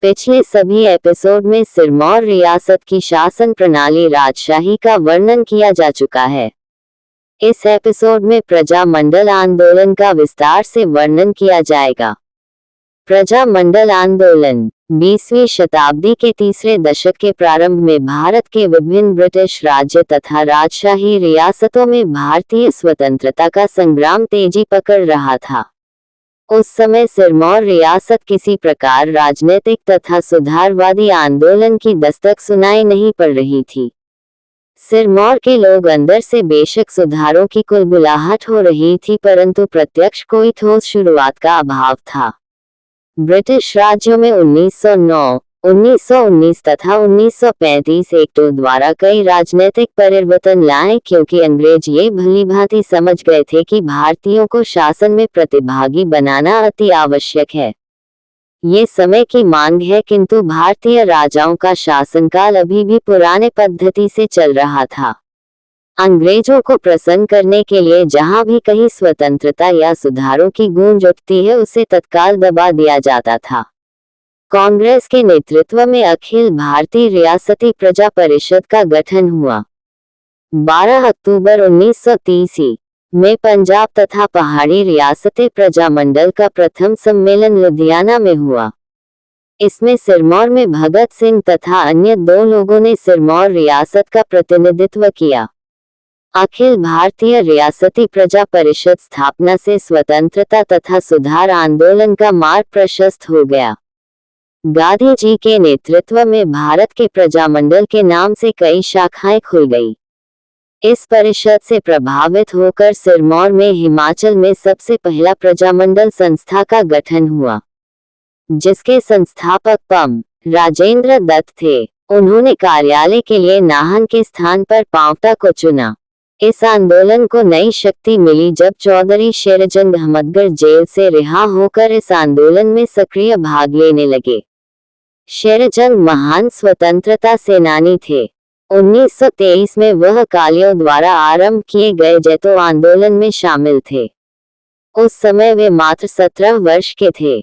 पिछले सभी एपिसोड में सिरमौर रियासत की शासन प्रणाली राजशाही का वर्णन किया जा चुका है। इस एपिसोड में प्रजामंडल आंदोलन का विस्तार से वर्णन किया जाएगा। प्रजामंडल आंदोलन 20वीं शताब्दी के तीसरे दशक के प्रारंभ में भारत के विभिन्न ब्रिटिश राज्य तथा राजशाही रियासतों में भारतीय स्वतंत्रता का संग्राम तेजी पकड़ रहा था। उस समय सिरमौर रियासत किसी प्रकार राजनीतिक तथा सुधारवादी आंदोलन की दस्तक सुनाई नहीं पड़ रही थी। सिरमौर के लोग अंदर से बेशक सुधारों की कुलबुलाहट हो रही थी, परंतु प्रत्यक्ष कोई ठोस शुरुआत का अभाव था। ब्रिटिश राज्यों में 1909, 1919 तथा 1935 एक्टों द्वारा कई राजनीतिक परिवर्तन लाए, क्योंकि अंग्रेज ये भलीभांति समझ गए थे कि भारतीयों को शासन में प्रतिभागी बनाना अति आवश्यक है। ये समय की मांग है, किंतु भारतीय राजाओं का शासनकाल अभी भी पुराने पद्धति से चल रहा था। अंग्रेजों को प्रसन्न करने के लिए जहां भी कहीं स्वतंत्रता या सुधारों की गूंज उठती है, उसे तत्काल दबा दिया जाता था। कांग्रेस के नेतृत्व में अखिल भारतीय रियासती प्रजा परिषद का गठन हुआ। 12 अक्टूबर 1930 में पंजाब तथा पहाड़ी रियासती प्रजामंडल का प्रथम सम्मेलन लुधियाना में हुआ। इसमें सिरमौर में भगत सिंह तथा अन्य 2 लोगों ने सिरमौर रियासत का प्रतिनिधित्व किया। अखिल भारतीय रियासती प्रजा परिषद स्थापना से स्वतंत्रता तथा सुधार आंदोलन का मार्ग प्रशस्त हो गया। गांधी जी के नेतृत्व में भारत के प्रजामंडल के नाम से कई शाखाएं खुल गई। इस परिषद से प्रभावित होकर सिरमौर में हिमाचल में सबसे पहला प्रजामंडल संस्था का गठन हुआ, जिसके संस्थापक पं. राजेंद्र दत्त थे। उन्होंने कार्यालय के लिए नाहन के स्थान पर पांवटा को चुना। इस आंदोलन को नई शक्ति मिली जब चौधरी शेरजंग अहमदगढ़ जेल से रिहा होकर इस आंदोलन में सक्रिय भाग लेने लगे। शेरजंग महान स्वतंत्रता सेनानी थे। 1923 में वह अकालियों द्वारा आरंभ किए गए जैतो आंदोलन में शामिल थे। उस समय वे मात्र 17 वर्ष के थे।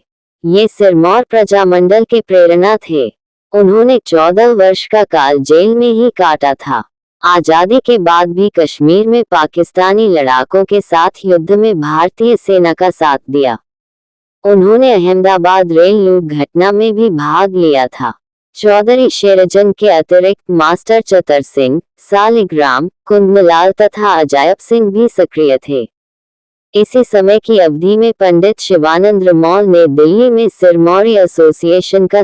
ये सिरमौर प्रजामंडल के प्रेरणा थे। उन्होंने 14 वर्ष का काल जेल में ही काटा था। आजादी के बाद भी कश्मीर में पाकिस्तानी लड़ाकों के साथ युद्ध में भारतीय सेना का साथ दिया। उन्होंने अहमदाबाद रेल लूट घटना में भी भाग लिया था। चौधरी शेरजंग के अतिरिक्त मास्टर चतर सिंह, सालिग्राम, कुंदलाल तथा अजायब सिंह भी सक्रिय थे। इसी समय की अवधि में पंडित शिवानंद रमौल ने दिल्ली में सिरमौरी एसोसिएशन का